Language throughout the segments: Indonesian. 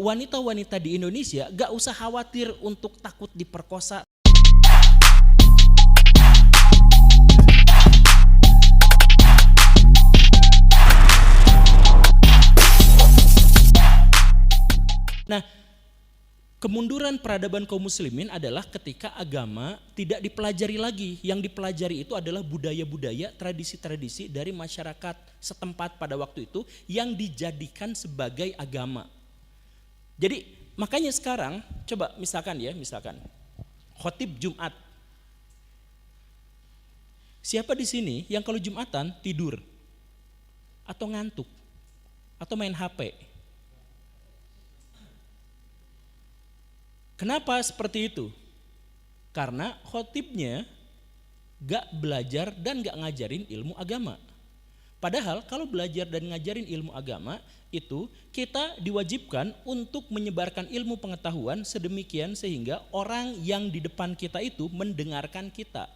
wanita-wanita di Indonesia gak usah khawatir untuk takut diperkosa. Nah, kemunduran peradaban kaum muslimin adalah ketika agama tidak dipelajari lagi. Yang dipelajari itu adalah budaya-budaya, tradisi-tradisi dari masyarakat setempat pada waktu itu yang dijadikan sebagai agama. Jadi makanya sekarang coba misalkan khotib Jumat. Siapa di sini yang kalau Jumatan tidur atau ngantuk atau main HP? Kenapa seperti itu? Karena khotibnya gak belajar dan gak ngajarin ilmu agama. Padahal kalau belajar dan ngajarin ilmu agama itu kita diwajibkan untuk menyebarkan ilmu pengetahuan sedemikian sehingga orang yang di depan kita itu mendengarkan kita.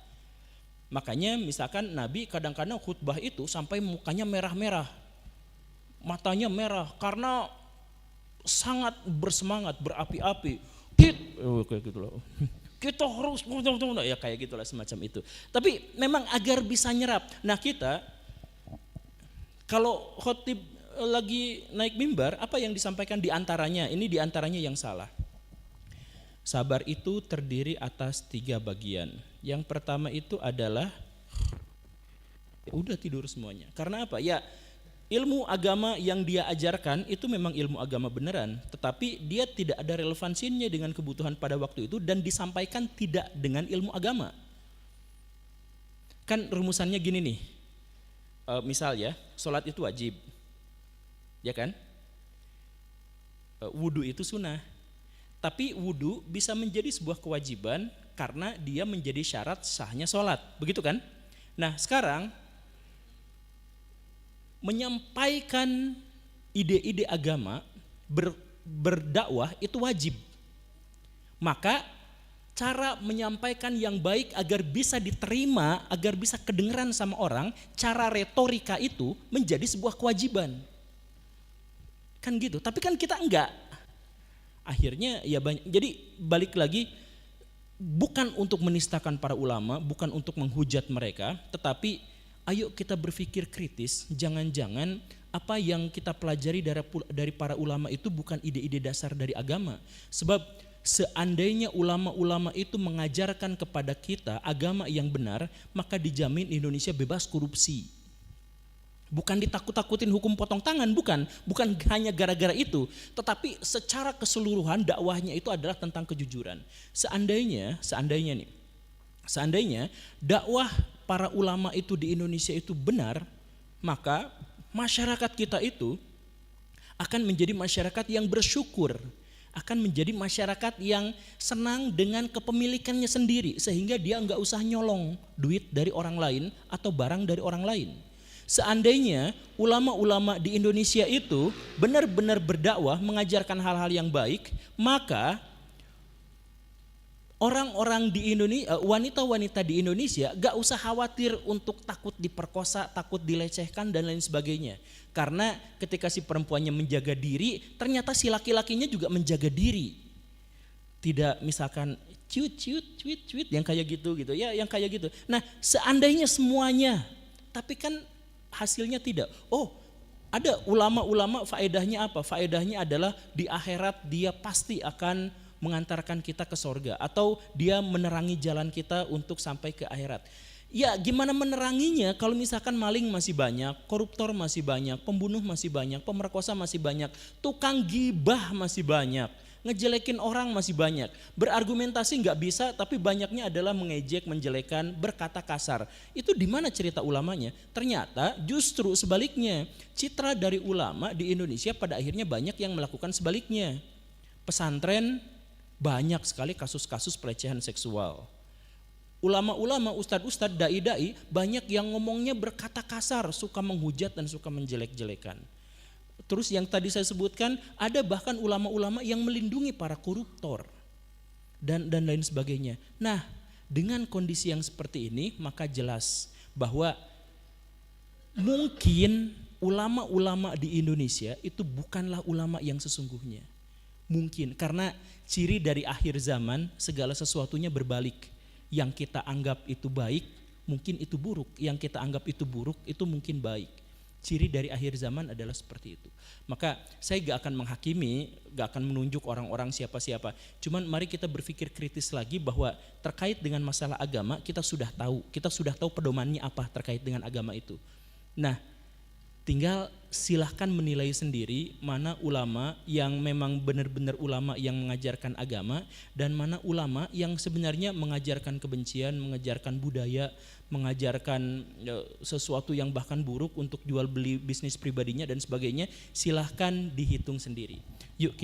Makanya misalkan Nabi kadang-kadang khutbah itu sampai mukanya merah-merah, matanya merah karena sangat bersemangat, berapi-api. Kita harus ya kayak gitulah semacam itu. Tapi memang agar bisa nyerap. Nah kita kalau khotib lagi naik mimbar, apa yang disampaikan diantaranya? Ini diantaranya yang salah. Sabar itu terdiri atas 3 bagian. Yang pertama itu adalah udah tidur semuanya. Karena apa? Ya ilmu agama yang dia ajarkan itu memang ilmu agama beneran, tetapi dia tidak ada relevansinya dengan kebutuhan pada waktu itu dan disampaikan tidak dengan ilmu agama. Kan rumusannya gini nih, misal ya, sholat itu wajib, ya kan? Wudu itu sunnah, tapi wudu bisa menjadi sebuah kewajiban karena dia menjadi syarat sahnya sholat, begitu kan? Nah sekarang menyampaikan ide-ide agama, berdakwah itu wajib. Maka cara menyampaikan yang baik agar bisa diterima, agar bisa kedengeran sama orang, cara retorika itu menjadi sebuah kewajiban. Kan gitu, tapi kan kita enggak. Akhirnya ya banyak. Jadi balik lagi, bukan untuk menistakan para ulama, bukan untuk menghujat mereka, tetapi ayo kita berpikir kritis, jangan-jangan apa yang kita pelajari dari para ulama itu bukan ide-ide dasar dari agama. Sebab seandainya ulama-ulama itu mengajarkan kepada kita agama yang benar, maka dijamin Indonesia bebas korupsi. Bukan ditakut-takutin hukum potong tangan, bukan hanya gara-gara itu, tetapi secara keseluruhan dakwahnya itu adalah tentang kejujuran. Seandainya dakwah para ulama itu di Indonesia itu benar, maka masyarakat kita itu akan menjadi masyarakat yang bersyukur, akan menjadi masyarakat yang senang dengan kepemilikannya sendiri, sehingga dia enggak usah nyolong duit dari orang lain atau barang dari orang lain. Seandainya ulama-ulama di Indonesia itu benar-benar berdakwah, mengajarkan hal-hal yang baik, maka orang-orang di Indonesia, wanita-wanita di Indonesia gak usah khawatir untuk takut diperkosa, takut dilecehkan dan lain sebagainya. Karena ketika si perempuannya menjaga diri, ternyata si laki-lakinya juga menjaga diri. Tidak misalkan cuit yang kayak gitu ya, yang kayak gitu. Nah, seandainya semuanya, tapi kan hasilnya tidak. Oh, ada ulama-ulama faedahnya apa? Faedahnya adalah di akhirat dia pasti akan mengantarkan kita ke sorga atau dia menerangi jalan kita untuk sampai ke akhirat. Ya gimana meneranginya kalau misalkan maling masih banyak, koruptor masih banyak, pembunuh masih banyak, pemerkosa masih banyak, tukang gibah masih banyak, ngejelekin orang masih banyak, berargumentasi nggak bisa tapi banyaknya adalah mengejek, menjelekan, berkata kasar. Itu di mana cerita ulamanya? Ternyata justru sebaliknya, citra dari ulama di Indonesia pada akhirnya banyak yang melakukan sebaliknya. Pesantren banyak sekali kasus-kasus pelecehan seksual. Ulama-ulama, ustadz-ustadz, dai-dai banyak yang ngomongnya berkata kasar, suka menghujat dan suka menjelek-jelekan. Terus yang tadi saya sebutkan, ada bahkan ulama-ulama yang melindungi para koruptor dan lain sebagainya. Nah, dengan kondisi yang seperti ini maka jelas bahwa mungkin ulama-ulama di Indonesia itu bukanlah ulama yang sesungguhnya. Mungkin, karena ciri dari akhir zaman segala sesuatunya berbalik. Yang kita anggap itu baik, mungkin itu buruk. Yang kita anggap itu buruk, itu mungkin baik. Ciri dari akhir zaman adalah seperti itu. Maka saya gak akan menghakimi, gak akan menunjuk orang-orang siapa-siapa. Cuman mari kita berpikir kritis lagi bahwa terkait dengan masalah agama kita sudah tahu pedomannya apa terkait dengan agama itu. Nah, tinggal silahkan menilai sendiri mana ulama yang memang benar-benar ulama yang mengajarkan agama dan mana ulama yang sebenarnya mengajarkan kebencian, mengajarkan budaya, mengajarkan sesuatu yang bahkan buruk untuk jual beli bisnis pribadinya dan sebagainya. Silahkan dihitung sendiri. Yuk